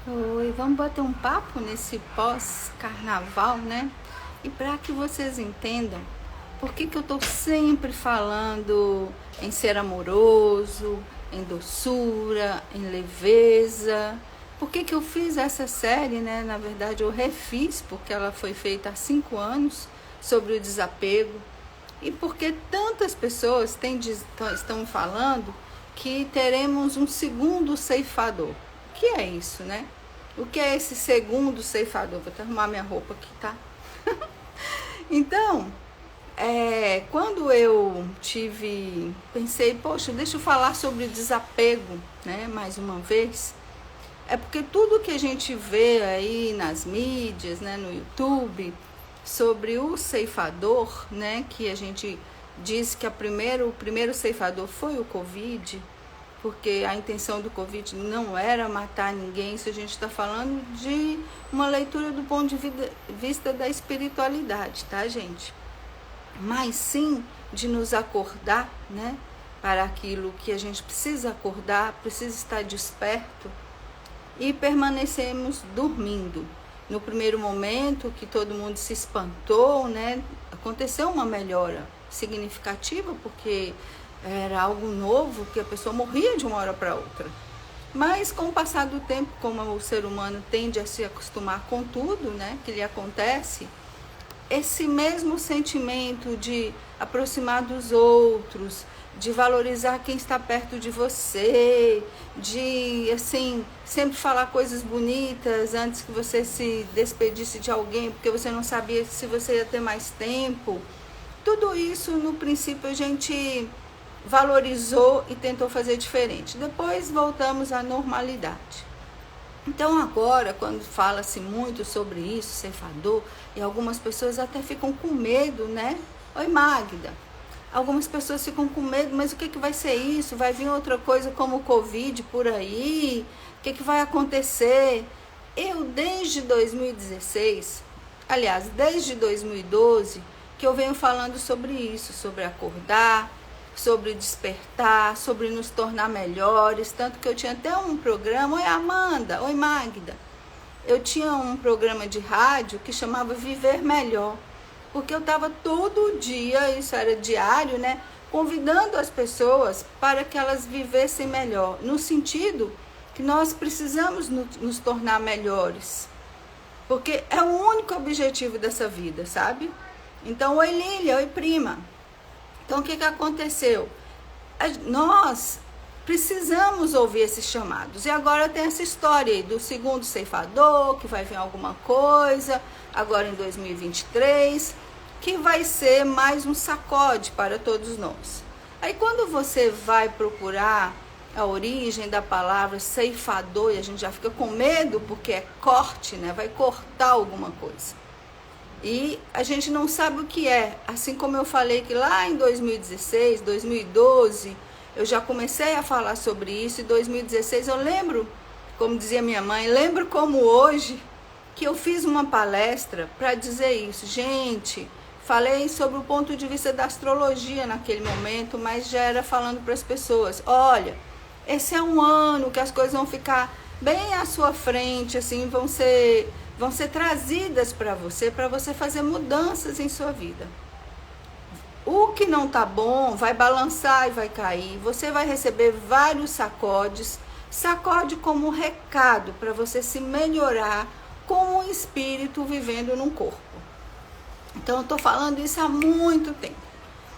Oi, vamos bater um papo nesse pós-carnaval, né? E para que vocês entendam por que eu tô sempre falando em ser amoroso, em doçura, em leveza. Por que eu fiz essa série, né? Na verdade, eu refiz, porque ela foi feita há 5 anos, sobre o desapego. E porque tantas pessoas estão falando que teremos um segundo ceifador. O que é isso, né? O que é esse segundo ceifador? Vou até arrumar minha roupa aqui, tá? Então, quando eu pensei, poxa, deixa eu falar sobre desapego, né, mais uma vez. É porque tudo que a gente vê aí nas mídias, né, no YouTube, sobre o ceifador, né, que a gente diz que o primeiro ceifador foi o Covid, porque a intenção do Covid não era matar ninguém. Isso a gente está falando de uma leitura do ponto de vista da espiritualidade, tá, gente? Mas sim de nos acordar, né, para aquilo que a gente precisa acordar, precisa estar desperto, e permanecemos dormindo. No primeiro momento que todo mundo se espantou, né, aconteceu uma melhora significativa, porque era algo novo, que a pessoa morria de uma hora para outra. Mas com o passar do tempo, como o ser humano tende a se acostumar com tudo, né, que lhe acontece, esse mesmo sentimento de aproximar dos outros, de valorizar quem está perto de você, de, assim, sempre falar coisas bonitas antes que você se despedisse de alguém, porque você não sabia se você ia ter mais tempo. Tudo isso, no princípio, a gente valorizou e tentou fazer diferente. Depois voltamos à normalidade. Então agora, quando fala-se muito sobre isso, ceifador, e algumas pessoas até ficam com medo, né? Oi, Magda. Algumas pessoas ficam com medo, mas o que vai ser isso? Vai vir outra coisa como o Covid por aí? O que vai acontecer? Eu, desde 2016, aliás, desde 2012, que eu venho falando sobre isso, sobre acordar, sobre despertar, sobre nos tornar melhores. Tanto que eu tinha até um programa. Oi, Amanda. Oi, Magda. Eu tinha um programa de rádio que chamava Viver Melhor, porque eu estava todo dia, isso era diário, né, convidando as pessoas para que elas vivessem melhor, no sentido que nós precisamos nos tornar melhores, porque é o único objetivo dessa vida, sabe? Então, oi, Lília. Oi, prima. Então, o que aconteceu? Nós precisamos ouvir esses chamados. E agora tem essa história aí do segundo ceifador, que vai vir alguma coisa, agora em 2023, que vai ser mais um sacode para todos nós. Aí quando você vai procurar a origem da palavra ceifador, e a gente já fica com medo porque é corte, né? Vai cortar alguma coisa. E a gente não sabe o que é. Assim como eu falei que lá em 2016, 2012, eu já comecei a falar sobre isso. Em 2016 eu lembro, como dizia minha mãe, lembro como hoje, que eu fiz uma palestra para dizer isso. Gente, falei sobre o ponto de vista da astrologia naquele momento, mas já era falando para as pessoas, olha, esse é um ano que as coisas vão ficar bem à sua frente, assim, vão ser trazidas para você fazer mudanças em sua vida. O que não tá bom vai balançar e vai cair. Você vai receber vários sacodes. Sacode como um recado para você se melhorar com um espírito vivendo num corpo. Então eu tô falando isso há muito tempo.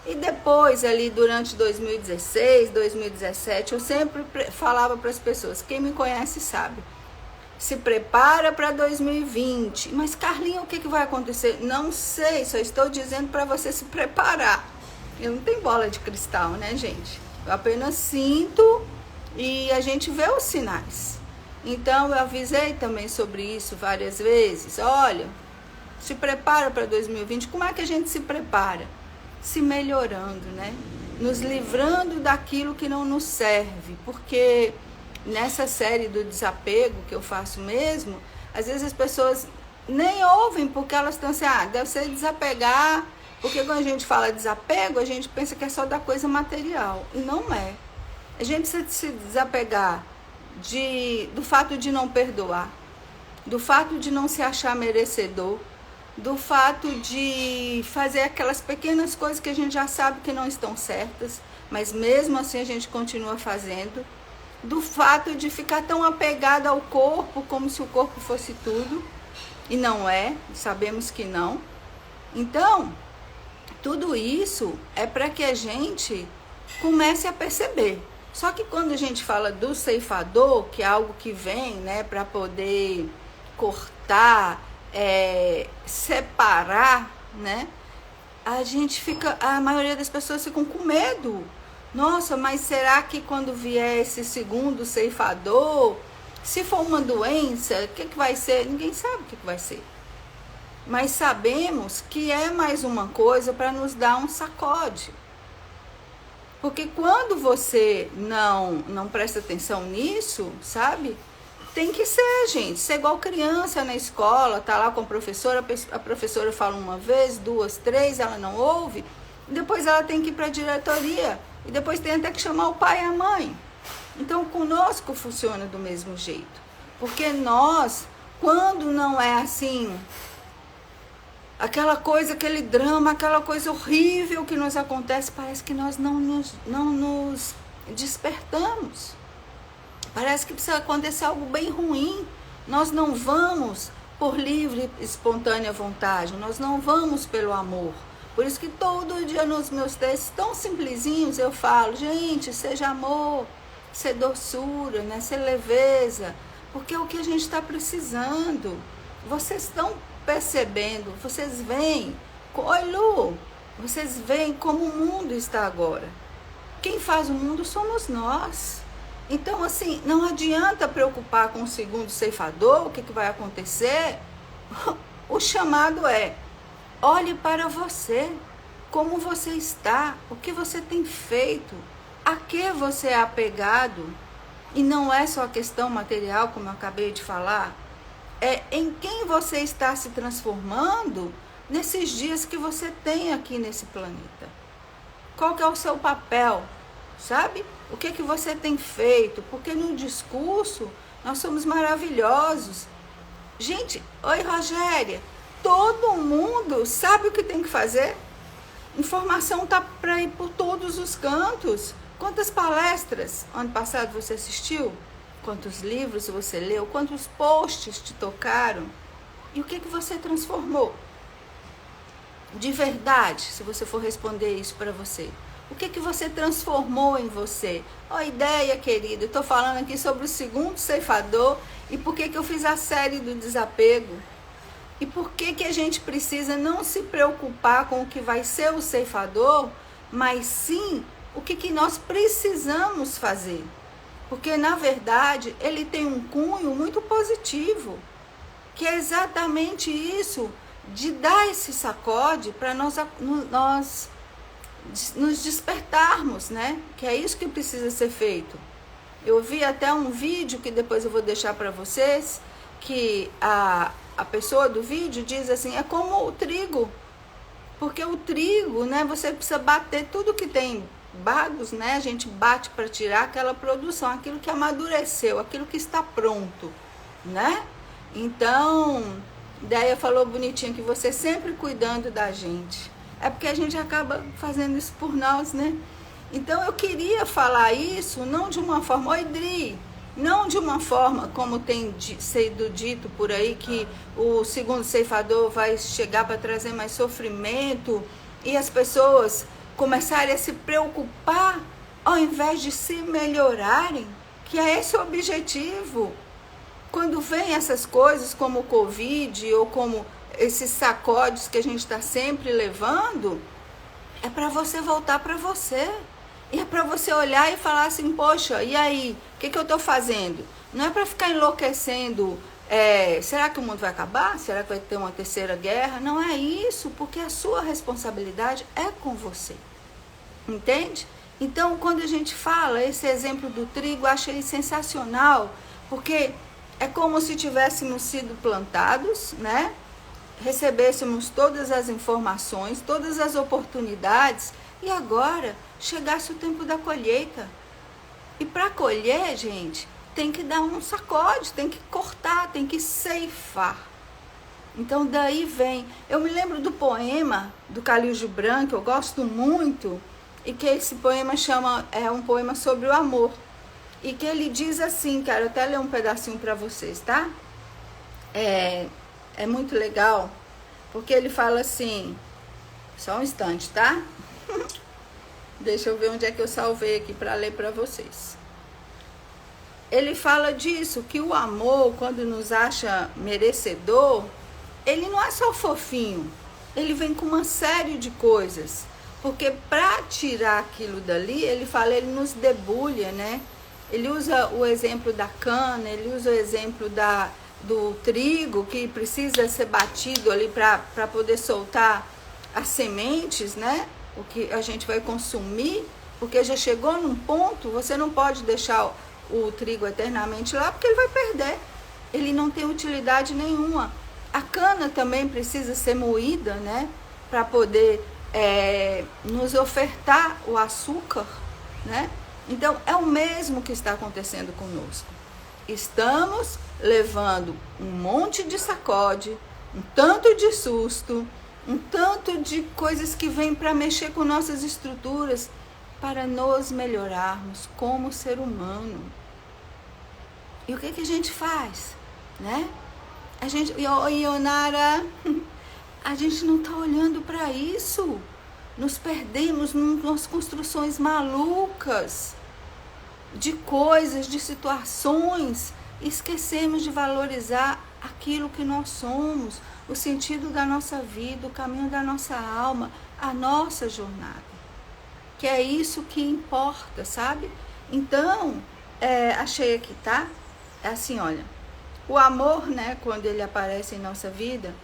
E depois, ali durante 2016, 2017, eu sempre falava para as pessoas, quem me conhece sabe, se prepara para 2020. Mas, Carlinha, o que vai acontecer? Não sei, só estou dizendo para você se preparar. Eu não tenho bola de cristal, né, gente? Eu apenas sinto e a gente vê os sinais. Então, eu avisei também sobre isso várias vezes. Olha, se prepara para 2020. Como é que a gente se prepara? Se melhorando, né? Nos livrando daquilo que não nos serve. Porque nessa série do desapego que eu faço mesmo, às vezes as pessoas nem ouvem porque elas estão assim, deve ser desapegar, porque quando a gente fala desapego, a gente pensa que é só da coisa material, e não é. A gente precisa se desapegar do fato de não perdoar, do fato de não se achar merecedor, do fato de fazer aquelas pequenas coisas que a gente já sabe que não estão certas, mas mesmo assim a gente continua fazendo, do fato de ficar tão apegado ao corpo como se o corpo fosse tudo, e não é, sabemos que não. Então, tudo isso é para que a gente comece a perceber. Só que quando a gente fala do ceifador, que é algo que vem, né, para poder cortar, separar, né, a maioria das pessoas ficam com medo. Nossa, mas será que quando vier esse segundo ceifador, se for uma doença, o que vai ser? Ninguém sabe o que vai ser. Mas sabemos que é mais uma coisa para nos dar um sacode. Porque quando você não presta atenção nisso, sabe? Tem que ser, gente. Ser igual criança na escola, tá lá com a professora fala uma vez, duas, três, ela não ouve, depois ela tem que ir para a diretoria, e depois tem até que chamar o pai e a mãe. Então, conosco funciona do mesmo jeito. Porque nós, quando não é assim, aquela coisa, aquele drama, aquela coisa horrível que nos acontece, parece que nós não nos despertamos. Parece que precisa acontecer algo bem ruim. Nós não vamos por livre, espontânea vontade. Nós não vamos pelo amor. Por isso que todo dia nos meus textos tão simplesinhos eu falo, gente, seja amor, ser doçura, né? Ser leveza. Porque é o que a gente está precisando. Vocês estão percebendo, vocês veem. Oi, Lu, vocês veem como o mundo está agora. Quem faz o mundo somos nós. Então, assim, não adianta preocupar com o segundo ceifador, o que vai acontecer. O chamado é, olhe para você, como você está, o que você tem feito, a que você é apegado. E não é só a questão material, como eu acabei de falar, é em quem você está se transformando nesses dias que você tem aqui nesse planeta. Qual que é o seu papel, sabe? O que você tem feito? Porque no discurso nós somos maravilhosos. Gente, oi Rogéria, todo mundo sabe o que tem que fazer. Informação tá para ir por todos os cantos. Quantas palestras ano passado você assistiu? Quantos livros você leu? Quantos posts te tocaram? E o que você transformou? De verdade, se você for responder isso para você. O que você transformou em você? Ó, ideia, querida, eu estou falando aqui sobre o segundo ceifador e por que eu fiz a série do desapego. E por que a gente precisa não se preocupar com o que vai ser o ceifador, mas sim o que nós precisamos fazer. Porque, na verdade, ele tem um cunho muito positivo, que é exatamente isso, de dar esse sacode para nós nos despertarmos, né? Que é isso que precisa ser feito. Eu vi até um vídeo que depois eu vou deixar para vocês, que a pessoa do vídeo diz assim, é como o trigo, porque o trigo, né, você precisa bater tudo que tem bagos, né, a gente bate para tirar aquela produção, aquilo que amadureceu, aquilo que está pronto, né? Então, Deia falou bonitinho que você sempre cuidando da gente, é porque a gente acaba fazendo isso por nós, né? Então eu queria falar isso não de uma forma, oi Dri, não de uma forma como tem sido dito por aí, que o segundo ceifador vai chegar para trazer mais sofrimento e as pessoas começarem a se preocupar ao invés de se melhorarem, que é esse o objetivo. Quando vem essas coisas como o Covid ou como esses sacodes que a gente está sempre levando, é para você voltar para você. E é para você olhar e falar assim, poxa, e aí? O que eu estou fazendo? Não é para ficar enlouquecendo, será que o mundo vai acabar? Será que vai ter uma terceira guerra? Não é isso, porque a sua responsabilidade é com você. Entende? Então, quando a gente fala esse exemplo do trigo, eu achei sensacional, porque é como se tivéssemos sido plantados, né? Recebêssemos todas as informações, todas as oportunidades, e agora chegasse o tempo da colheita. E para colher, gente, tem que dar um sacode, tem que cortar, tem que ceifar. Então daí vem, eu me lembro do poema do Khalil Gibran, que eu gosto muito, e que esse poema é um poema sobre o amor, e que ele diz assim, quero até ler um pedacinho para vocês, tá? É muito legal, porque ele fala assim, só um instante, tá? Deixa eu ver onde é que eu salvei aqui para ler para vocês. Ele fala disso, que o amor, quando nos acha merecedor, ele não é só fofinho, ele vem com uma série de coisas. Porque para tirar aquilo dali, ele fala, ele nos debulha, né? Ele usa o exemplo da cana, ele usa o exemplo do trigo, que precisa ser batido ali para poder soltar as sementes, né? O que a gente vai consumir, porque já chegou num ponto, você não pode deixar o trigo eternamente lá, porque ele vai perder. Ele não tem utilidade nenhuma. A cana também precisa ser moída, né? Para poder nos ofertar o açúcar, né? Então, é o mesmo que está acontecendo conosco. Estamos levando um monte de sacode, um tanto de susto, um tanto de coisas que vêm para mexer com nossas estruturas, para nos melhorarmos como ser humano. E o que a gente faz, né? A gente, Ionara, a gente não está olhando para isso. Nos perdemos nas construções malucas de coisas, de situações. Esquecemos de valorizar aquilo que nós somos, o sentido da nossa vida, o caminho da nossa alma, a nossa jornada. Que é isso que importa, sabe? Então, achei aqui, tá? É assim, olha. O amor, né, quando ele aparece em nossa vida,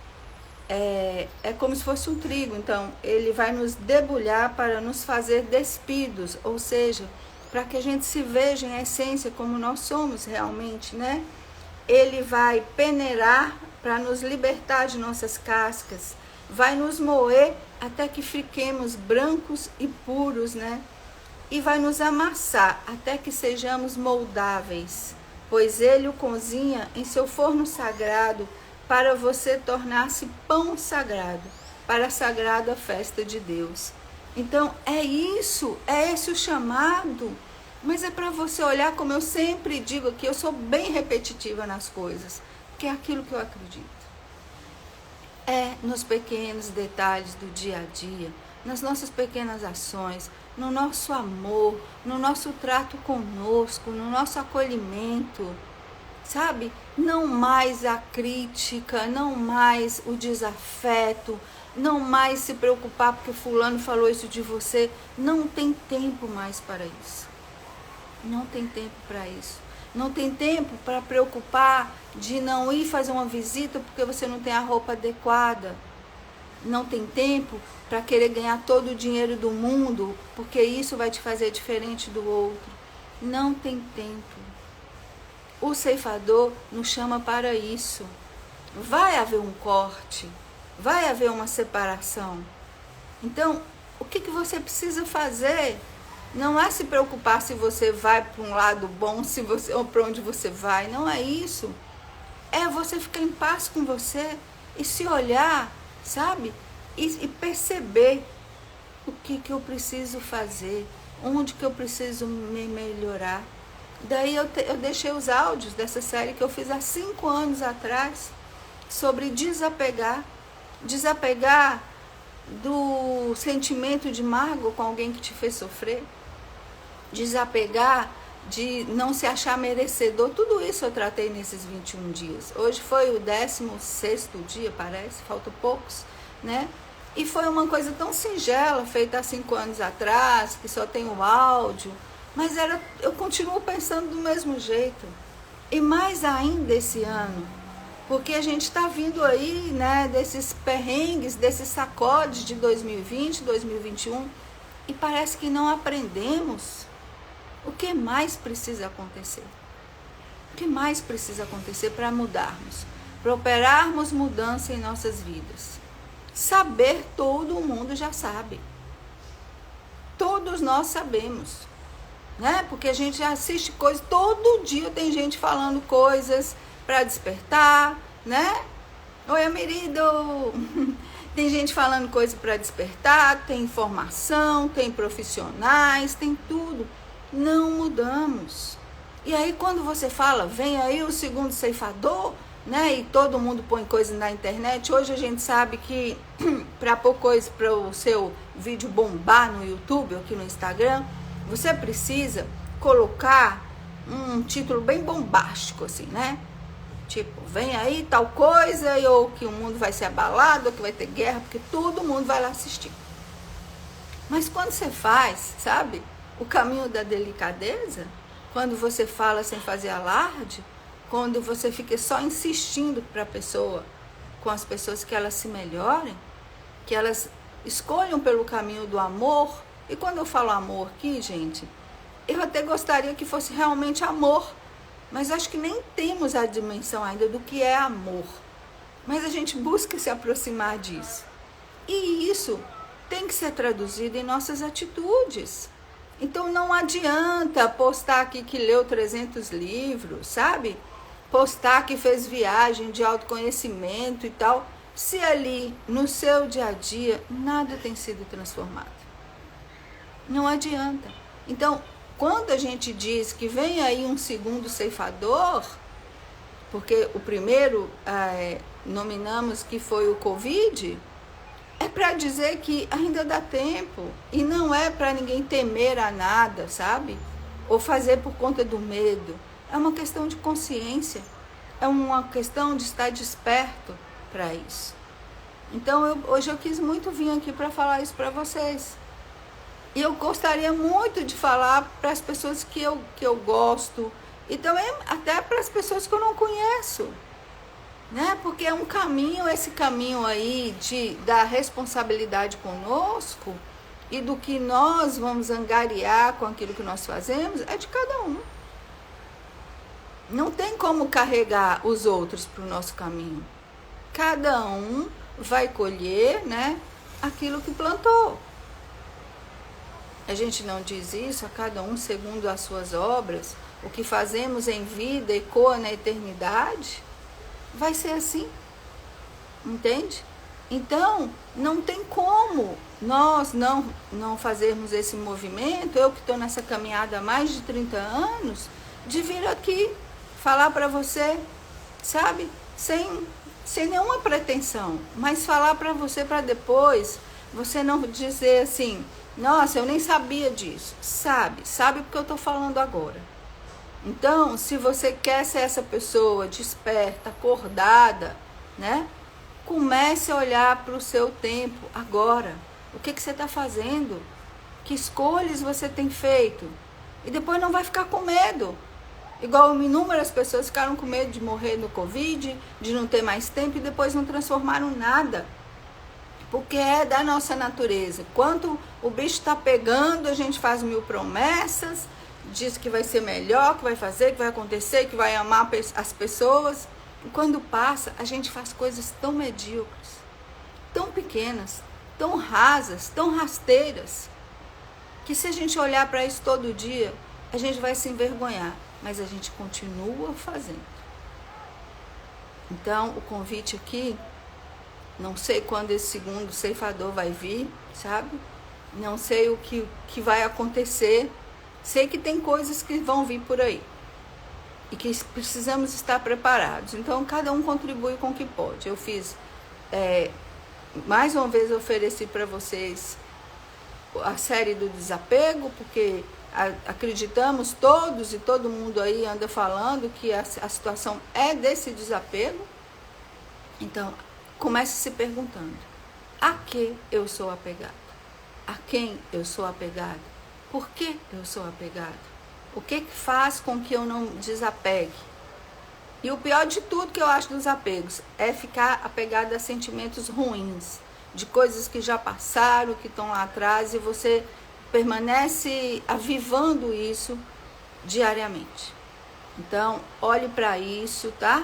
é como se fosse um trigo. Então, ele vai nos debulhar para nos fazer despidos, ou seja, para que a gente se veja em essência como nós somos realmente, né? Ele vai peneirar para nos libertar de nossas cascas, vai nos moer até que fiquemos brancos e puros, né? E vai nos amassar até que sejamos moldáveis, pois ele o cozinha em seu forno sagrado para você tornar-se pão sagrado, para a sagrada festa de Deus. Então, é isso, é esse o chamado, mas é para você olhar, como eu sempre digo aqui, eu sou bem repetitiva nas coisas, que é aquilo que eu acredito. É nos pequenos detalhes do dia a dia, nas nossas pequenas ações, no nosso amor, no nosso trato conosco, no nosso acolhimento, sabe? Não mais a crítica, não mais o desafeto, não mais se preocupar porque fulano falou isso de você. Não tem tempo mais para isso. Não tem tempo para isso. Não tem tempo para preocupar de não ir fazer uma visita porque você não tem a roupa adequada. Não tem tempo para querer ganhar todo o dinheiro do mundo, porque isso vai te fazer diferente do outro. Não tem tempo. O ceifador nos chama para isso. Vai haver um corte, vai haver uma separação. Então, o que você precisa fazer? Não é se preocupar se você vai para um lado bom, ou para onde você vai. Não é isso. É você ficar em paz com você e se olhar, sabe? E perceber o que eu preciso fazer, onde que eu preciso me melhorar. Daí eu deixei os áudios dessa série que eu fiz há 5 anos atrás, sobre desapegar. Desapegar do sentimento de mágoa com alguém que te fez sofrer. Desapegar de não se achar merecedor. Tudo isso eu tratei nesses 21 dias. Hoje foi o 16º dia, parece, faltam poucos, né? E foi uma coisa tão singela, feita há 5 anos atrás, que só tem o áudio, mas eu continuo pensando do mesmo jeito. E mais ainda esse ano, porque a gente está vindo aí, né, desses perrengues, desses sacodes de 2020, 2021, e parece que não aprendemos. O que mais precisa acontecer? O que mais precisa acontecer para mudarmos? Para operarmos mudança em nossas vidas? Saber, todo mundo já sabe. Todos nós sabemos. né? Porque a gente assiste coisas, todo dia tem gente falando coisas para despertar, né? Oi, Amirido! Tem gente falando coisa para despertar, tem informação, tem profissionais, tem tudo. Não mudamos. E aí quando você fala, vem aí o segundo ceifador, né? E todo mundo põe coisa na internet. Hoje a gente sabe que para pôr coisa para o seu vídeo bombar no YouTube ou aqui no Instagram, você precisa colocar um título bem bombástico, assim, né? Tipo, vem aí tal coisa, ou que o mundo vai ser abalado, ou que vai ter guerra, porque todo mundo vai lá assistir. Mas quando você faz, sabe, o caminho da delicadeza, quando você fala sem fazer alarde, quando você fica só insistindo para a pessoa, com as pessoas que elas se melhorem, que elas escolham pelo caminho do amor. E quando eu falo amor aqui, gente, eu até gostaria que fosse realmente amor, mas acho que nem temos a dimensão ainda do que é amor. Mas a gente busca se aproximar disso. E isso tem que ser traduzido em nossas atitudes. Então não adianta postar aqui que leu 300 livros, sabe? Postar que fez viagem de autoconhecimento e tal, se ali no seu dia a dia nada tem sido transformado. Não adianta. Então, quando a gente diz que vem aí um segundo ceifador, porque o primeiro nominamos que foi o Covid, é para dizer que ainda dá tempo. E não é para ninguém temer a nada, sabe? Ou fazer por conta do medo. É uma questão de consciência. É uma questão de estar desperto para isso. Então, hoje eu quis muito vir aqui para falar isso para vocês. E eu gostaria muito de falar para as pessoas que eu gosto e também até para as pessoas que eu não conheço, né? Porque é um caminho, esse caminho aí da responsabilidade conosco e do que nós vamos angariar com aquilo que nós fazemos é de cada um. Não tem como carregar os outros para o nosso caminho. Cada um vai colher, né, aquilo que plantou. A gente não diz isso, a cada um segundo as suas obras, o que fazemos em vida ecoa na eternidade, vai ser assim, entende? Então, não tem como nós não fazermos esse movimento, eu que estou nessa caminhada há mais de 30 anos, de vir aqui falar para você, sabe, sem nenhuma pretensão, mas falar para você para depois, você não dizer assim, nossa, eu nem sabia disso. Sabe porque eu estou falando agora. Então, se você quer ser essa pessoa desperta, acordada, né? Comece a olhar para o seu tempo agora. O que você está fazendo? Que escolhas você tem feito? E depois não vai ficar com medo. Igual inúmeras pessoas ficaram com medo de morrer no Covid, de não ter mais tempo e depois não transformaram nada. Porque é da nossa natureza. Quando o bicho está pegando, a gente faz 1000 promessas, diz que vai ser melhor, que vai fazer, que vai acontecer, que vai amar as pessoas. E quando passa, a gente faz coisas tão medíocres, tão pequenas, tão rasas, tão rasteiras, que se a gente olhar para isso todo dia, a gente vai se envergonhar, mas a gente continua fazendo. Então, o convite aqui, não sei quando esse segundo ceifador vai vir, sabe? Não sei o que vai acontecer. Sei que tem coisas que vão vir por aí. E que precisamos estar preparados. Então, cada um contribui com o que pode. Eu fiz, mais uma vez, ofereci para vocês a série do desapego, porque acreditamos todos e todo mundo aí anda falando que a situação é desse desapego. Então, comece se perguntando, a que eu sou apegado? A quem eu sou apegado? Por que eu sou apegado? O que faz com que eu não desapegue? E o pior de tudo que eu acho dos apegos é ficar apegado a sentimentos ruins, de coisas que já passaram, que estão lá atrás, e você permanece avivando isso diariamente. Então, olhe para isso, tá?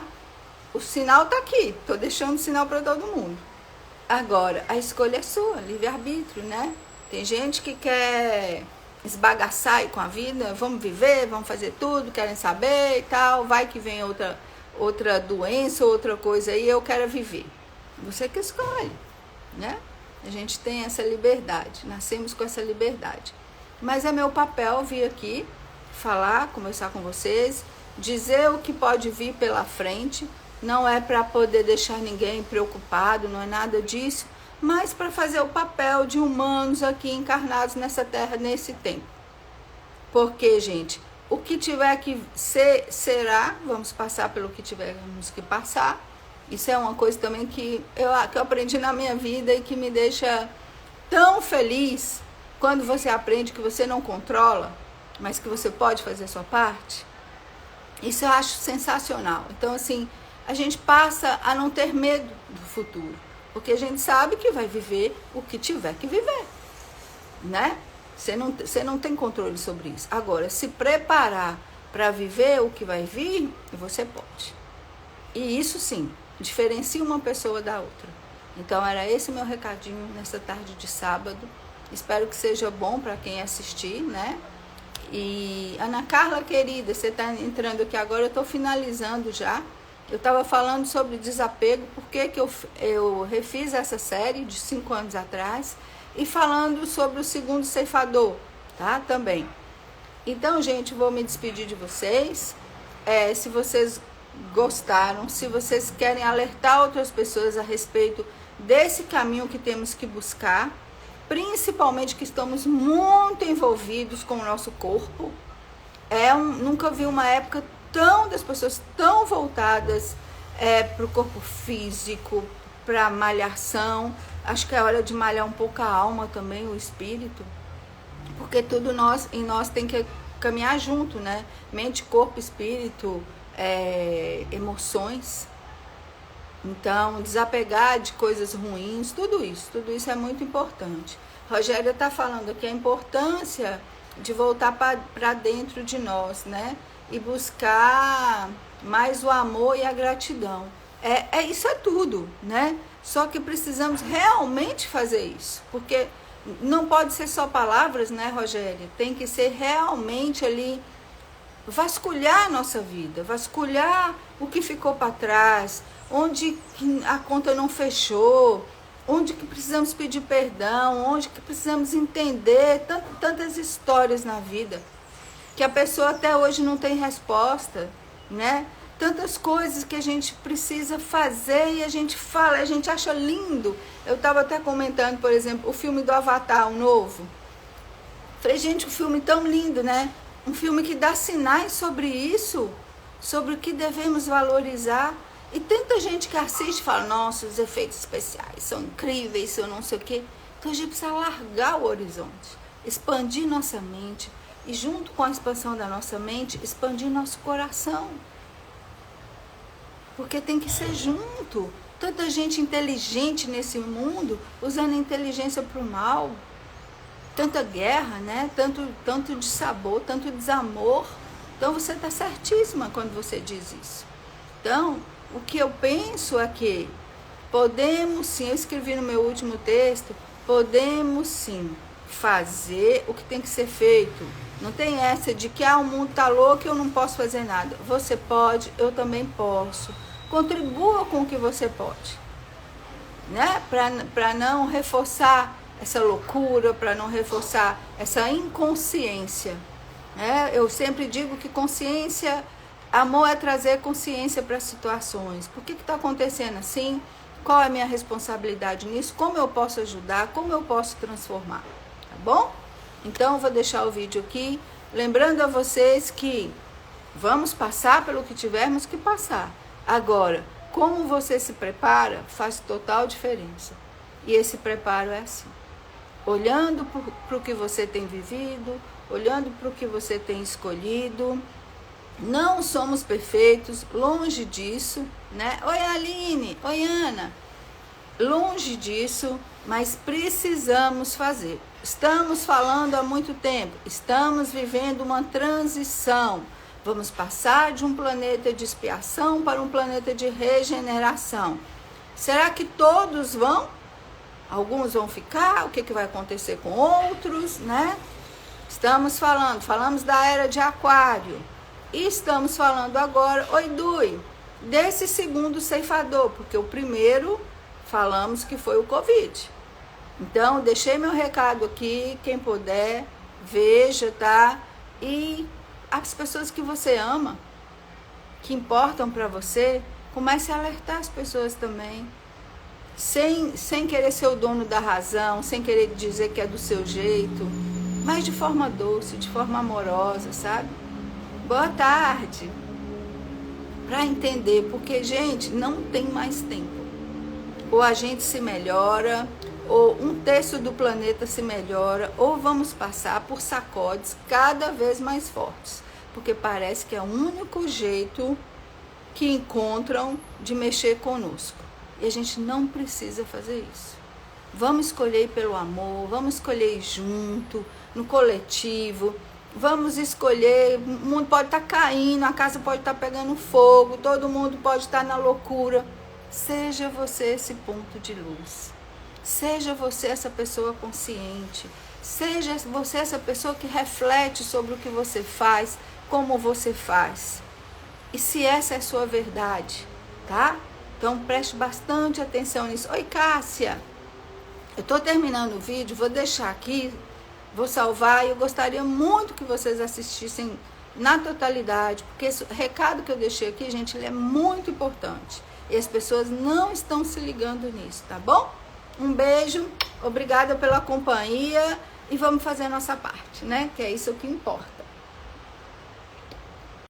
O sinal tá aqui, tô deixando o sinal para todo mundo. Agora, a escolha é sua, livre-arbítrio, né? Tem gente que quer esbagaçar aí com a vida, vamos viver, vamos fazer tudo, querem saber e tal, vai que vem outra doença, outra coisa aí, eu quero viver. Você que escolhe, né? A gente tem essa liberdade, nascemos com essa liberdade. Mas é meu papel vir aqui, falar, conversar com vocês, dizer o que pode vir pela frente, não é para poder deixar ninguém preocupado, não é nada disso, mas para fazer o papel de humanos aqui encarnados nessa terra, nesse tempo. Porque, gente, o que tiver que ser, será, vamos passar pelo que tivermos que passar. Isso é uma coisa também que eu aprendi na minha vida e que me deixa tão feliz quando você aprende que você não controla, mas que você pode fazer a sua parte. Isso eu acho sensacional. Então, assim, a gente passa a não ter medo do futuro, porque a gente sabe que vai viver o que tiver que viver, né? Você não tem controle sobre isso. Agora, se preparar para viver o que vai vir, você pode. E isso sim, diferencia uma pessoa da outra. Então, era esse o meu recadinho nessa tarde de sábado. Espero que seja bom para quem assistir, né? E Ana Carla, querida, você está entrando aqui agora, eu estou finalizando já. Eu estava falando sobre desapego, porque que eu refiz essa série de 5 anos atrás, e falando sobre o segundo ceifador, tá? Também. Então, gente, vou me despedir de vocês. Se vocês gostaram, se vocês querem alertar outras pessoas a respeito desse caminho que temos que buscar, principalmente que estamos muito envolvidos com o nosso corpo. Nunca vi uma época das pessoas tão voltadas para o corpo físico, para malhação. Acho que é hora de malhar um pouco a alma também, o espírito, porque tudo em nós tem que caminhar junto, né? Mente, corpo, espírito, emoções. Então, desapegar de coisas ruins, tudo isso é muito importante. Rogéria está falando aqui a importância de voltar para dentro de nós, né? E buscar mais o amor e a gratidão. Isso é tudo, né? Só que precisamos realmente fazer isso, porque não pode ser só palavras, né, Rogéria? Tem que ser realmente ali, vasculhar a nossa vida, vasculhar o que ficou para trás, onde a conta não fechou, onde que precisamos pedir perdão, onde que precisamos entender tantas histórias na vida, que a pessoa até hoje não tem resposta, né? Tantas coisas que a gente precisa fazer e a gente fala, a gente acha lindo. Eu estava até comentando, por exemplo, o filme do Avatar, o novo. Falei, gente, um filme tão lindo, né? Um filme que dá sinais sobre isso, sobre o que devemos valorizar. E tanta gente que assiste e fala, nossa, os efeitos especiais são incríveis, eu não sei o quê. Então a gente precisa largar o horizonte, expandir nossa mente. E junto com a expansão da nossa mente, expandir nosso coração. Porque tem que ser junto. Tanta gente inteligente nesse mundo, usando a inteligência para o mal. Tanta guerra, né? Tanto dissabor, tanto desamor. Então você está certíssima quando você diz isso. Então, o que eu penso é que podemos sim, eu escrevi no meu último texto, podemos sim fazer o que tem que ser feito. Não tem essa de que o mundo está louco e eu não posso fazer nada. Você pode, eu também posso. Contribua com o que você pode, né? Para não reforçar essa loucura, para não reforçar essa inconsciência. Eu sempre digo que consciência, amor é trazer consciência para as situações. Por que está acontecendo assim? Qual é a minha responsabilidade nisso? Como eu posso ajudar? Como eu posso transformar? Tá bom? Então, eu vou deixar o vídeo aqui, lembrando a vocês que vamos passar pelo que tivermos que passar. Agora, como você se prepara, faz total diferença. E esse preparo é assim, olhando para o que você tem vivido, olhando para o que você tem escolhido. Não somos perfeitos, longe disso, né? Oi, Aline, oi, Ana. Longe disso, mas precisamos fazer. Estamos falando há muito tempo, estamos vivendo uma transição. Vamos passar de um planeta de expiação para um planeta de regeneração. Será que todos vão? Alguns vão ficar? O que vai acontecer com outros, né? falamos da era de Aquário. E estamos falando agora, oi Dui, desse segundo ceifador, porque o primeiro falamos que foi o Covid. Então, deixei meu recado aqui, quem puder, veja, tá? E as pessoas que você ama, que importam para você, comece a alertar as pessoas também. Sem querer ser o dono da razão, sem querer dizer que é do seu jeito, mas de forma doce, de forma amorosa, sabe? Boa tarde. Para entender, porque, gente, não tem mais tempo. Ou a gente se melhora, ou um terço do planeta se melhora, ou vamos passar por sacodes cada vez mais fortes. Porque parece que é o único jeito que encontram de mexer conosco. E a gente não precisa fazer isso. Vamos escolher pelo amor, vamos escolher junto, no coletivo, vamos escolher, o mundo pode estar caindo, a casa pode estar pegando fogo, todo mundo pode estar na loucura. Seja você esse ponto de luz. Seja você essa pessoa consciente. Seja você essa pessoa que reflete sobre o que você faz, como você faz. E se essa é a sua verdade, tá? Então preste bastante atenção nisso. Oi, Cássia. Eu estou terminando o vídeo, vou deixar aqui, vou salvar e eu gostaria muito que vocês assistissem na totalidade, porque esse recado que eu deixei aqui, gente, ele é muito importante. E as pessoas não estão se ligando nisso, tá bom? Um beijo, obrigada pela companhia e vamos fazer a nossa parte, né? Que é isso que importa.